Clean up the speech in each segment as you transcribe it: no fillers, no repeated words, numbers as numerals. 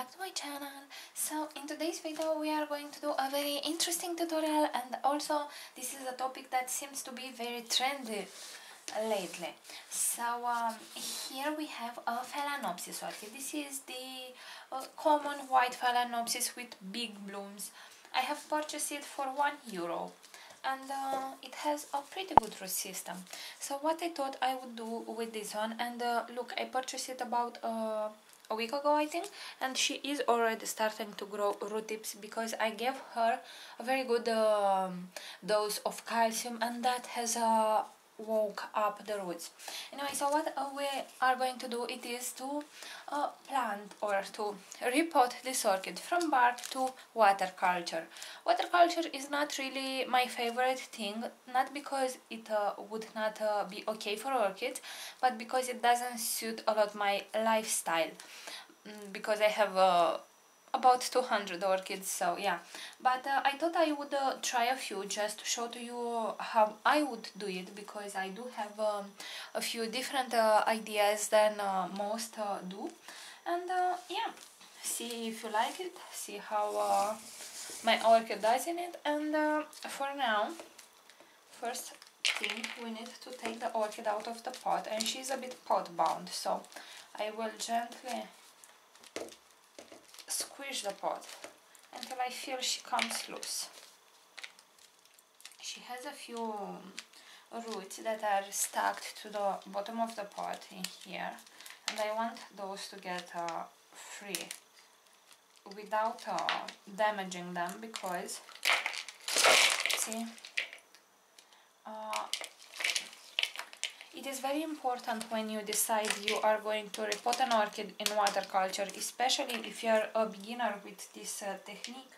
back to my channel. So in today's video we are going to do a very interesting tutorial, and also this is a topic that seems to be very trendy lately. So here we have a phalaenopsis orchid. This is the common white phalaenopsis with big blooms. I have purchased it for €1 and it has a pretty good root system. So what I thought I would do with this one, and look, I purchased it about a week ago I think, and she is already starting to grow root tips because I gave her a very good dose of calcium, and that has woke up the roots. Anyway, so what we are going to do, it is to plant or to repot this orchid from bark to water culture. Water culture is not really my favorite thing, not because it would not be okay for orchids, but because it doesn't suit a lot my lifestyle, because I have about 200 orchids, so yeah. But I thought I would try a few just to show to you how I would do it, because I do have a few different ideas than most do. And yeah, see if you like it, see how my orchid does in it. And for now, first thing, we need to take the orchid out of the pot, and she's a bit pot bound, so I will gently squish the pot until I feel she comes loose. She has a few roots that are stuck to the bottom of the pot in here, and I want those to get free without damaging them, because see, it is very important when you decide you are going to repot an orchid in water culture, especially if you are a beginner with this technique.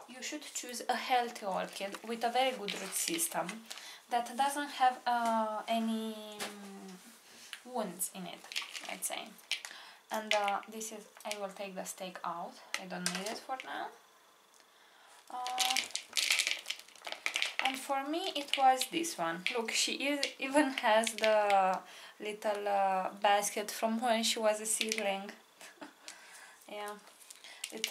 You should choose a healthy orchid with a very good root system that doesn't have any wounds in it, I'd say. And this is, I will take the stake out, I don't need it for now. And for me it was this one. Look, she even has the little basket from when she was a seedling. Yeah, it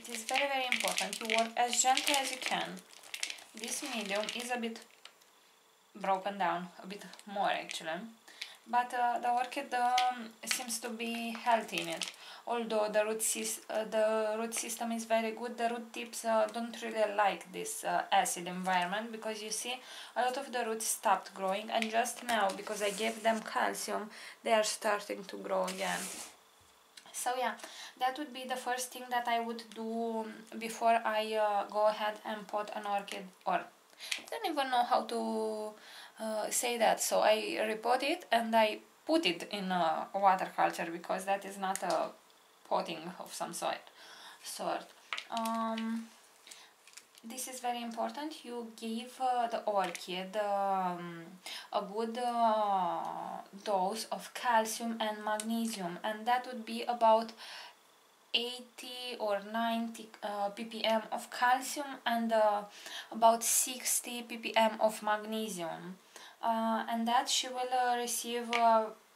is very, very important. You work as gently as you can. This medium is a bit broken down, a bit more actually, but the orchid seems to be healthy in it. Although the root system is very good, the root tips don't really like this acid environment, because you see a lot of the roots stopped growing, and just now, because I gave them calcium, they are starting to grow again. So yeah, that would be the first thing that I would do before I go ahead and pot an orchid, or I don't even know how to say that. So I repot it and I put it in water culture, because that is not a potting of some sort. This is very important. You give the orchid a good dose of calcium and magnesium, and that would be about 80 or 90 ppm of calcium and about 60 ppm of magnesium, and that she will receive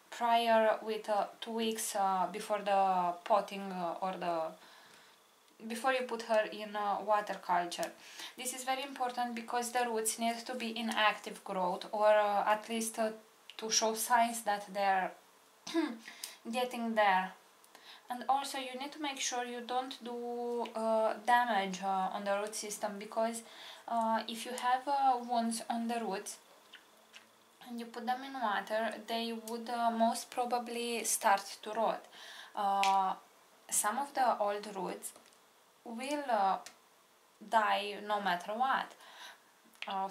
prior with 2 weeks before the potting before you put her in water culture. This is very important because the roots need to be in active growth, or at least to show signs that they're getting there. And also you need to make sure you don't do damage on the root system, because if you have wounds on the roots and you put them in water, they would most probably start to rot. Some of the old roots will die no matter what.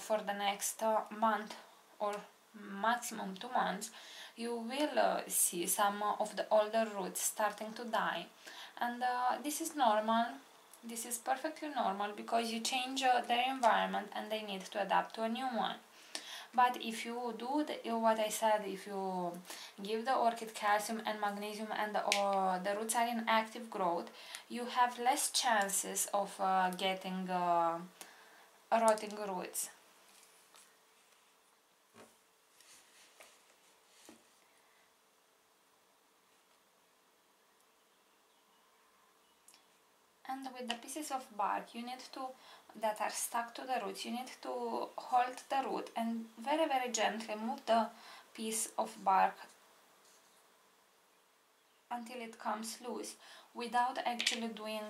For the next month or maximum 2 months, you will see some of the older roots starting to die, and this is normal. This is perfectly normal, because you change their environment and they need to adapt to a new one. But if you do what I said, if you give the orchid calcium and magnesium and the roots are in active growth, you have less chances of getting rotting roots. and with the pieces of bark you need to, that are stuck to the roots, you need to hold the root and very very gently move the piece of bark until it comes loose, without actually doing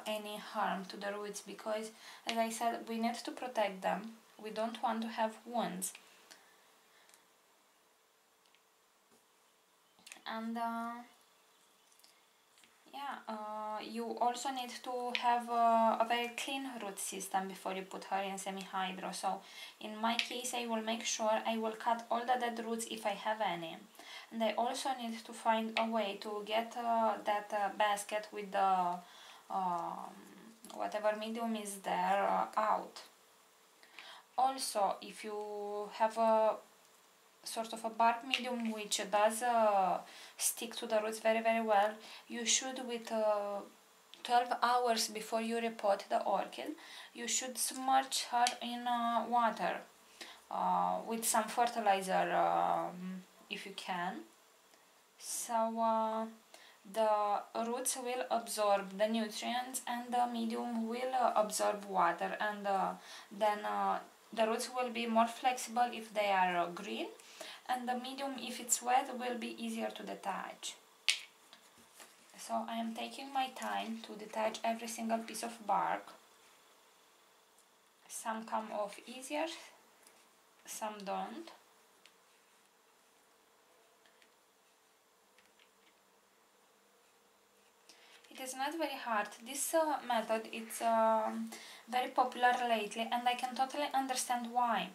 any harm to the roots, because as I said, we need to protect them. We don't want to have wounds. And you also need to have a very clean root system before you put her in semi-hydro. So in my case, I will make sure I will cut all the dead roots if I have any. And I also need to find a way to get that basket with the whatever medium is there out. Also, if you have a sort of a bark medium which does stick to the roots very very well, you should, with 12 hours before you repot the orchid, you should submerge her in water with some fertilizer if you can. So the roots will absorb the nutrients and the medium will absorb water, and then the roots will be more flexible if they are green, and the medium, if it's wet, will be easier to detach. So I am taking my time to detach every single piece of bark. Some come off easier, some don't. It is not very hard. This method is very popular lately, and I can totally understand why.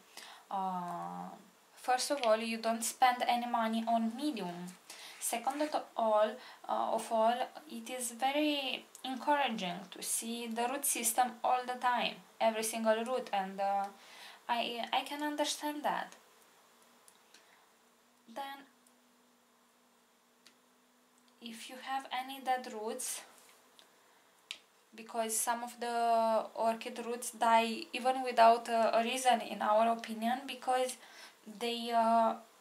First of all, you don't spend any money on medium. Second of all, it is very encouraging to see the root system all the time, every single root, and I can understand that. Then, if you have any dead roots, because some of the orchid roots die even without a reason, in our opinion, because they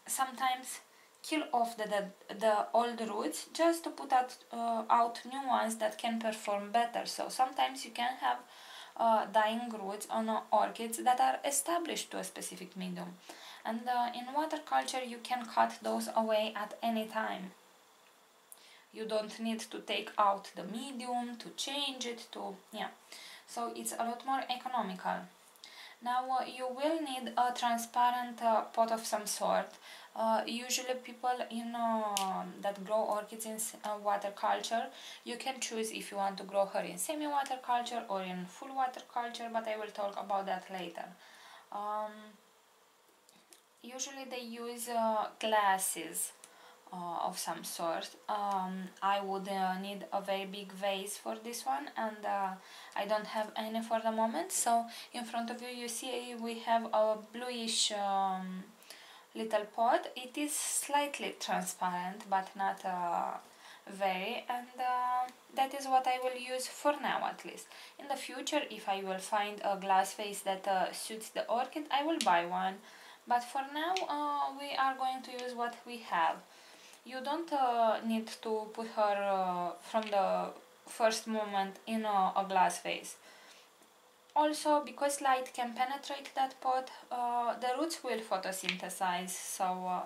sometimes kill off the old roots just to put out new ones that can perform better. So sometimes you can have dying roots on orchids that are established to a specific medium, and in waterculture you can cut those away at any time. You don't need to take out the medium to change it to, so it's a lot more economical. Now you will need a transparent pot of some sort. Usually people that grow orchids in waterculture, you can choose if you want to grow her in semi-waterculture or in full waterculture, but I will talk about that later. Usually they use glasses of some sort. I would need a very big vase for this one, and I don't have any for the moment. So in front of you, you see we have a bluish little pot. It is slightly transparent, but not very, and that is what I will use for now, at least. In the future, if I will find a glass vase that suits the orchid, I will buy one, but for now we are going to use what we have. You don't need to put her from the first moment in a glass vase. Also, because light can penetrate that pot, the roots will photosynthesize, so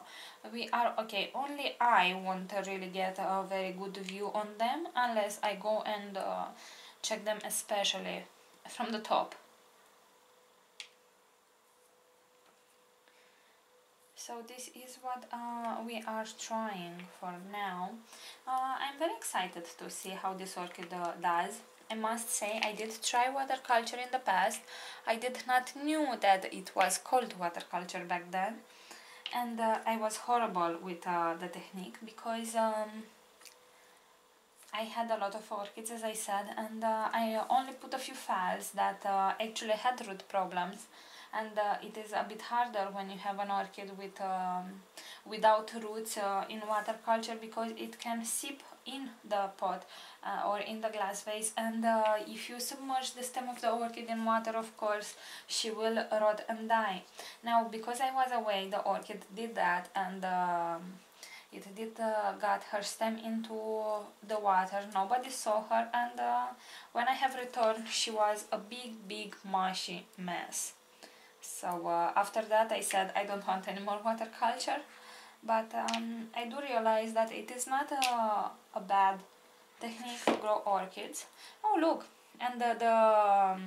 we are okay. Only I won't really get a very good view on them unless I go and check them, especially from the top. So this is what we are trying for now. I'm very excited to see how this orchid does. I must say, I did try waterculture in the past. I did not knew that it was called waterculture back then, and I was horrible with the technique, because I had a lot of orchids, as I said, and I only put a few phals that actually had root problems. And it is a bit harder when you have an orchid with without roots in waterculture, because it can seep in the pot or in the glass vase, and if you submerge the stem of the orchid in water, of course she will rot and die. Now, because I was away, the orchid did that, and It did got her stem into the water. Nobody saw her, and when I have returned, she was a big mushy mess. So after that I said I don't want any more watercolor, but I do realize that it is not a bad technique to grow orchids. Oh look, and the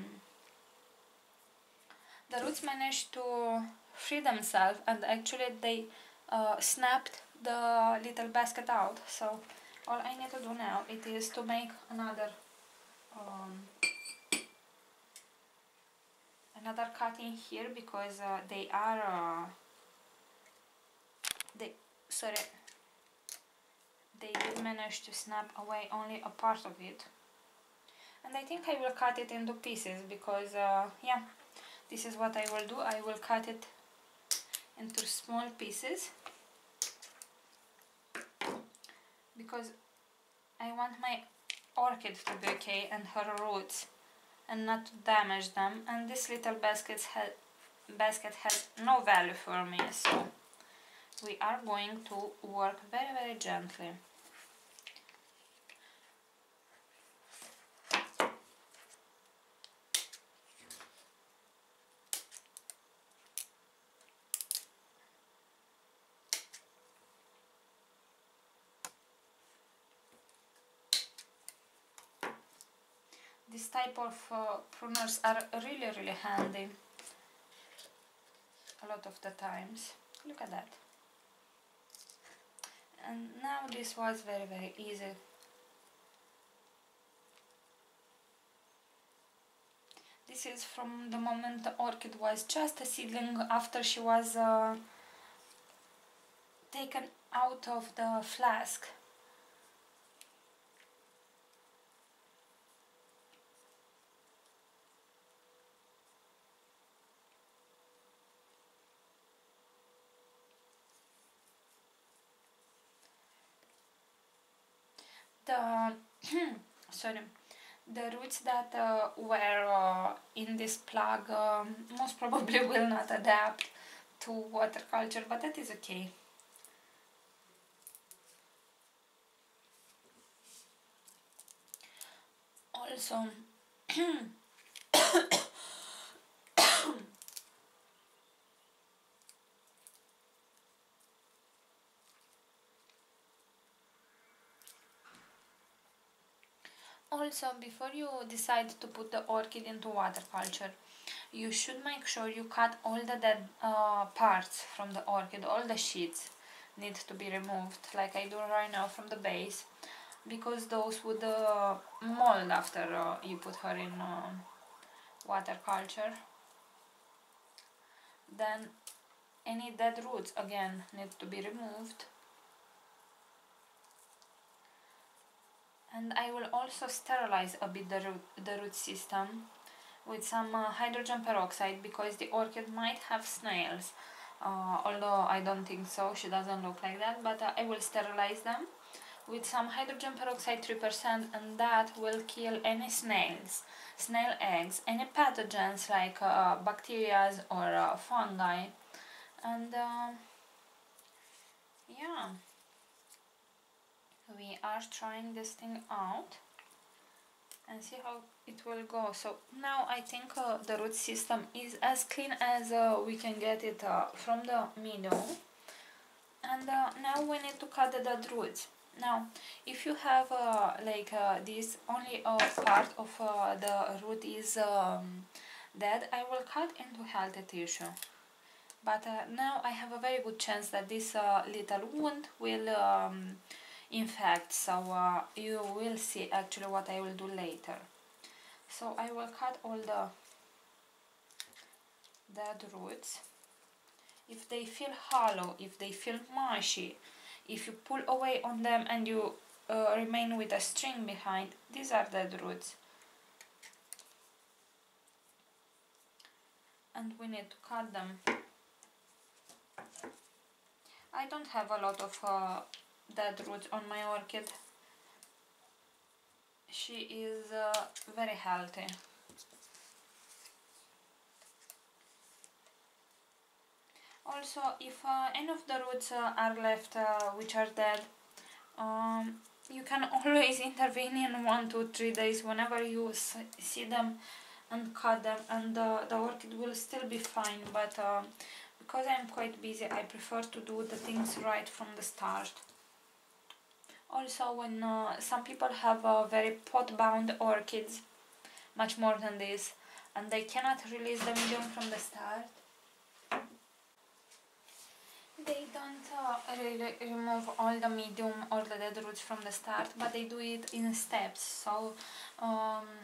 roots managed to free themselves, and actually they snapped the little basket out. So all I need to do now it is to make another cutting here, because they are they did manage to snap away only a part of it, and I think I will cut it into pieces, because yeah, this is what I will do. I will cut it into small pieces, because I want my orchid to be okay and her roots, and not to damage them, and this little basket has no value for me, so we are going to work very gently. This type of pruners are really handy a lot of the times. Look at that. And now this was very easy. This is from the moment the orchid was just a seedling, after she was taken out of the flask. The the roots that were in this plug most probably will not adapt to watercolor, but that is okay. Also Also, before you decide to put the orchid into watercolor, you should make sure you cut all the dead parts from the orchid. All the sheets need to be removed, like I do right now from the base, because those would mold after you put her in watercolor. Then any dead roots again need to be removed. And I will also sterilize a bit the root system with some hydrogen peroxide, because the orchid might have snails, although I don't think so, she doesn't look like that, but I will sterilize them with some hydrogen peroxide 3%, and that will kill any snails, snail eggs, any pathogens like bacteria or fungi, and yeah, we are trying this thing out and see how it will go. So now I think the root system is as clean as we can get it from the middle, and now we need to cut the dead roots. Now if you have this only a part of the root is dead, I will cut into healthy tissue, but now I have a very good chance that this little wound will infect, so you will see actually what I will do later. So I will cut all the dead roots. If they feel hollow, if they feel mushy, if you pull away on them and you remain with a string behind, these are dead roots. And we need to cut them. I don't have a lot of dead roots on my orchid. She is very healthy. Also, if any of the roots are left which are dead, you can always intervene in 1 to 3 days whenever you see them and cut them, and the orchid will still be fine. But because I'm quite busy, I prefer to do the things right from the start. Also, when some people have very pot-bound orchids, much more than this, and they cannot release the medium from the start, they don't really remove all the medium or the dead roots from the start, but they do it in steps. So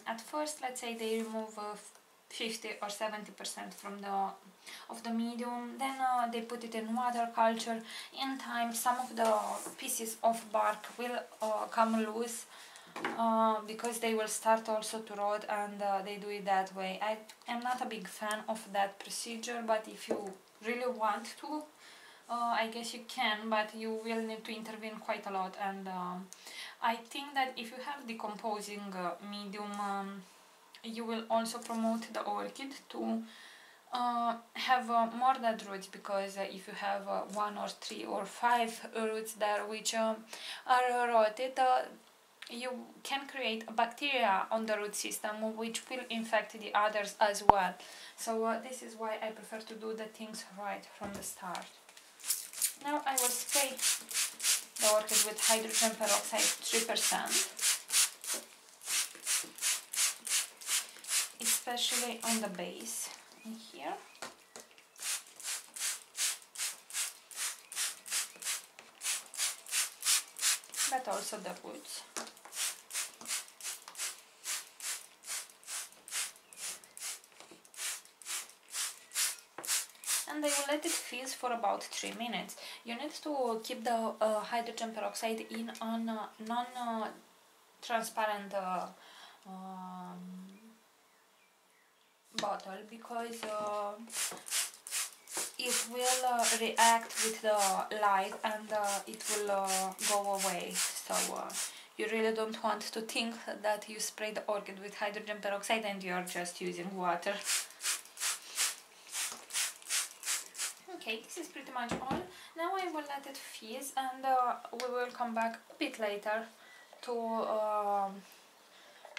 at first, let's say they remove 50 or 70% from the medium, then they put it in water culture. In time, some of the pieces of bark will come loose because they will start also to rot, and they do it that way. I am not a big fan of that procedure, but if you really want to, I guess you can, but you will need to intervene quite a lot. And I think that if you have decomposing medium, you will also promote the orchid to have more dead roots, because if you have 1 or 3 or 5 roots there which are rotted, you can create a bacteria on the root system which will infect the others as well. So this is why I prefer to do the things right from the start. Now I will spray the orchid with hydrogen peroxide 3%, especially on the base in here. But also the roots. And I will let it fizz for about 3 minutes. You need to keep the hydrogen peroxide in on non-transparent bottle, because it will react with the light, and it will go away. So you really don't want to think that you spray the orchid with hydrogen peroxide and you are just using water. Okay, this is pretty much all. Now I will let it fizz, and we will come back a bit later to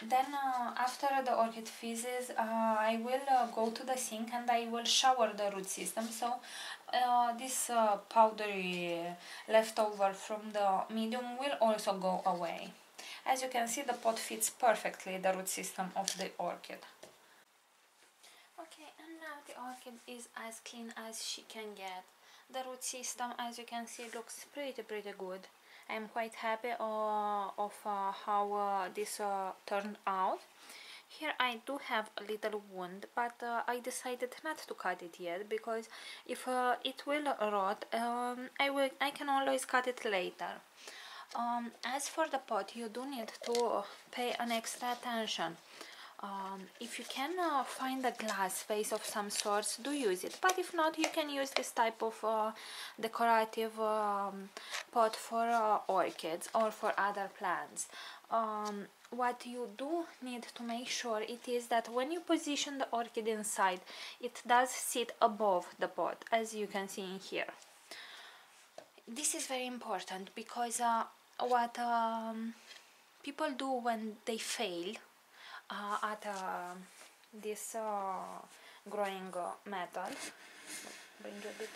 then after the orchid fizzes, I will go to the sink and I will shower the root system. So this powdery leftover from the medium will also go away. As you can see, the pot fits perfectly the root system of the orchid. Okay, and now the orchid is as clean as she can get. The root system, as you can see, looks pretty good. I'm quite happy of how this turned out. Here I do have a little wound, but I decided not to cut it yet, because if it will rot, I can always cut it later. As for the pot, you do need to pay an extra attention. If you can find a glass vase of some sorts, do use it, but if not, you can use this type of decorative pot for orchids or for other plants. What you do need to make sure it is that when you position the orchid inside, it does sit above the pot, as you can see in here. This is very important, because what people do when they fail at this growing method, bring a bit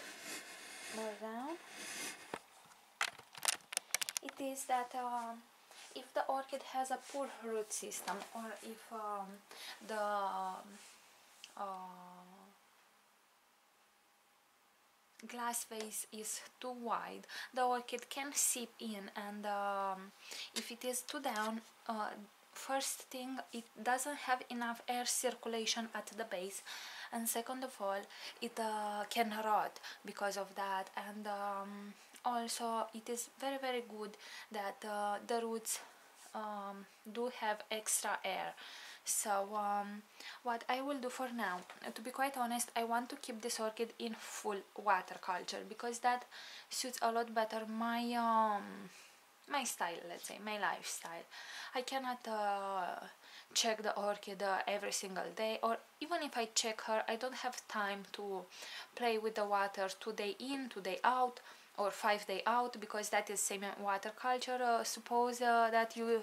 more down, it is that if the orchid has a poor root system, or if the glass vase is too wide, the orchid can seep in, and if it is too down, first thing, it doesn't have enough air circulation at the base, and second of all, it can rot because of that. And also it is very good that the roots do have extra air. So what I will do for now, to be quite honest, I want to keep this orchid in full water culture, because that suits a lot better my my style, let's say, my lifestyle. I cannot check the orchid every single day, or even if I check her, I don't have time to play with the water 2 day in, 2 day out, or 5 day out, because that is semi-water culture. Suppose that you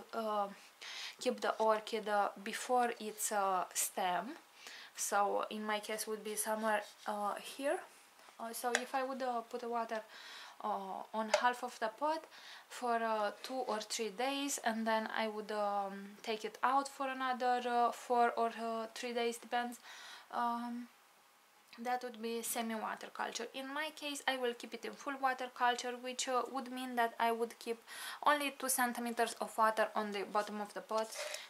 keep the orchid before its stem, so in my case would be somewhere here. So if I would put the water on half of the pot for 2 or 3 days, and then I would take it out for another 4 or 3 days, depends, that would be semi-water culture. In my case, I will keep it in full water culture, which would mean that I would keep only 2 centimeters of water on the bottom of the pot,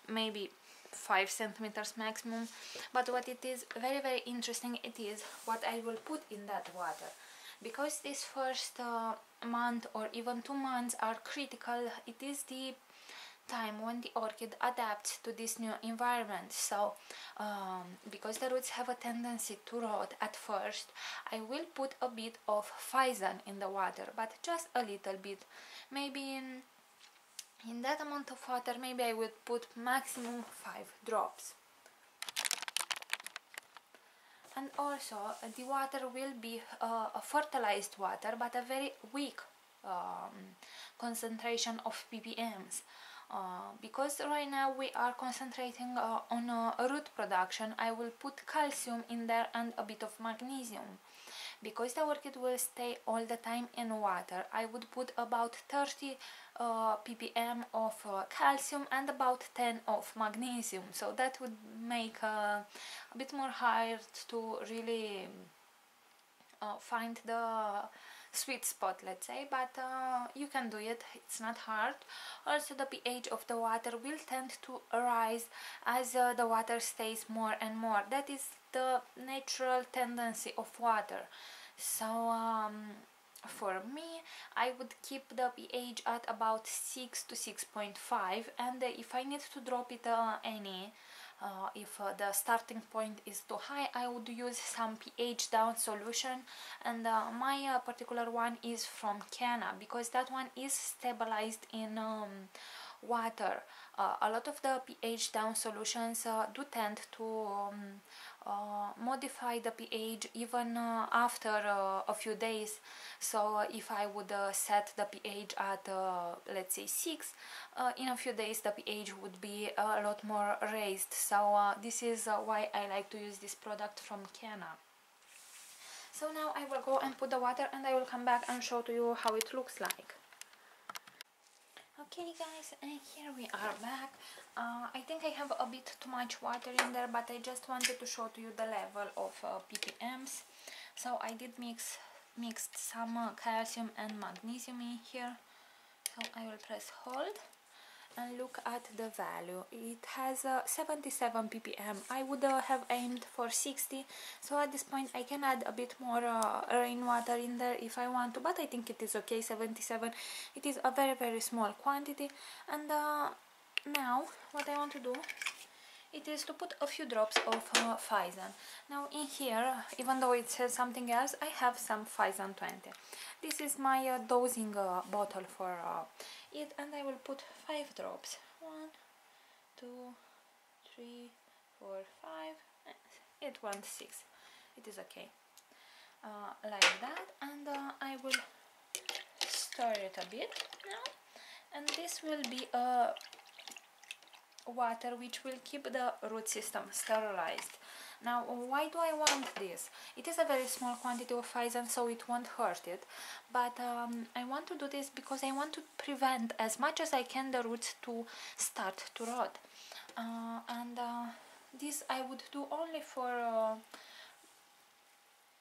maybe 5 centimeters maximum. But what it is very, very interesting, it is what I will put in that water, because this first month or even 2 months are critical. It is the time when the orchid adapts to this new environment. So because the roots have a tendency to rot at first, I will put a bit of phalaenopsis in the water, but just a little bit. Maybe in that amount of water, maybe I would put maximum 5 drops. And also the water will be a fertilized water, but a very weak concentration of ppms. Because right now we are concentrating on root production, I will put calcium in there and a bit of magnesium. Because the orchid will stay all the time in water, I would put about 30 ppm of calcium and about 10 of magnesium. So that would make a bit more hard to really find the sweet spot, let's say, but you can do it, it's not hard. Also the pH of the water will tend to rise as the water stays more and more. That is the natural tendency of water. So for me, I would keep the pH at about 6 to 6.5, and if I need to drop it if the starting point is too high, I would use some pH down solution, and my particular one is from Canna, because that one is stabilized in water. A lot of the pH down solutions do tend to modify the pH even after a few days. So if I would set the pH at let's say 6, in a few days the pH would be a lot more raised. So this is why I like to use this product from Canna. So now I will go and put the water, and I will come back and show to you how it looks like. Okay guys, and here we are back. I think I have a bit too much water in there, but I just wanted to show to you the level of ppms. So I did mixed some calcium and magnesium in here. So I will press hold and look at the value. It has 77 ppm. I would have aimed for 60, so at this point I can add a bit more rainwater in there if I want to, but I think it is okay. 77, it is a very, very small quantity. And now what I want to do, it is to put a few drops of phalaenopsis. Now in here, even though it says something else, I have some phalaenopsis 20. This is my dosing bottle for it, and I will put 5 drops. 1, 2, 3, 4, 5. It wants 6. It is okay. Like that, and I will stir it a bit now, and this will be a water which will keep the root system sterilized. Now why do I want this? It is a very small quantity of phalaenopsis, so it won't hurt it, but I want to do this because I want to prevent as much as I can the roots to start to rot, and this I would do only for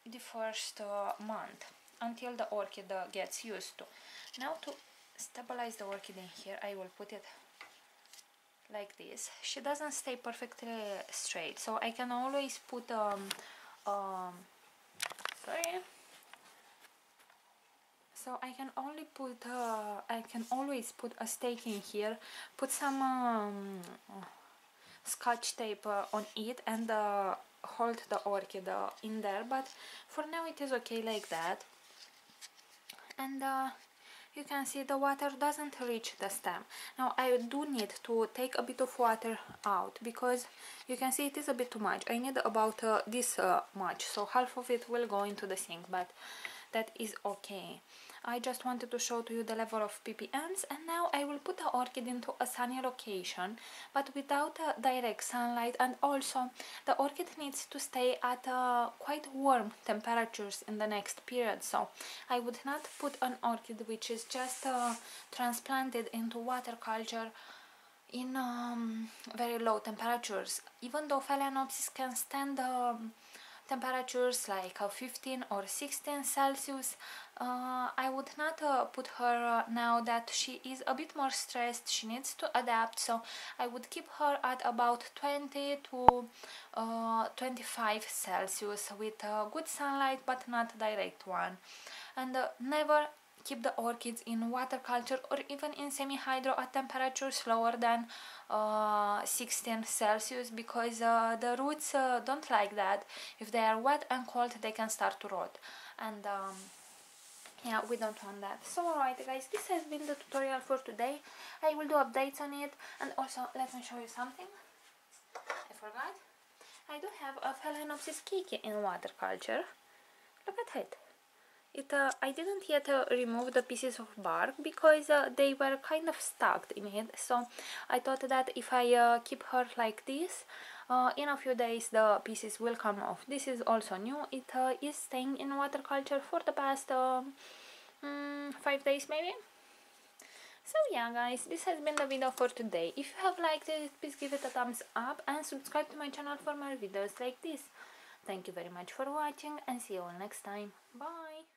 the first month, until the orchid gets used to. Now to stabilize the orchid in here, I will put it like this. She doesn't stay perfectly straight, so I can always put so I can always put a stake in here, put some scotch tape on it, and hold the orchid in there, but for now it is okay like that. And you can see the water doesn't reach the stem. Now I do need to take a bit of water out because you can see it is a bit too much. I need about this much, so half of it will go into the sink, but that is okay. I just wanted to show to you the level of ppms, and now I will put the orchid into a sunny location but without direct sunlight, and also the orchid needs to stay at quite warm temperatures in the next period. So I would not put an orchid which is just transplanted into water culture in very low temperatures. Even though phalaenopsis can stand temperatures like 15 or 16 Celsius, I would not put her now that she is a bit more stressed. She needs to adapt, so I would keep her at about 20 to 25 Celsius with good sunlight but not direct one. And never keep the orchids in water culture or even in semi-hydro at temperatures lower than 16 Celsius, because the roots don't like that. If they are wet and cold, they can start to rot, and yeah, we don't want that. So alright guys, this has been the tutorial for today. I will do updates on it, and also let me show you something I forgot. I do have a phalaenopsis kiki in water culture. Look at it. I didn't yet remove the pieces of bark because they were kind of stuck in it, so I thought that if I keep her like this, in a few days the pieces will come off. This is also new. It is staying in water culture for the past 5 days maybe. So yeah guys, this has been the video for today. If you have liked it, please give it a thumbs up and subscribe to my channel for more videos like this. Thank you very much for watching, and see you all next time. Bye!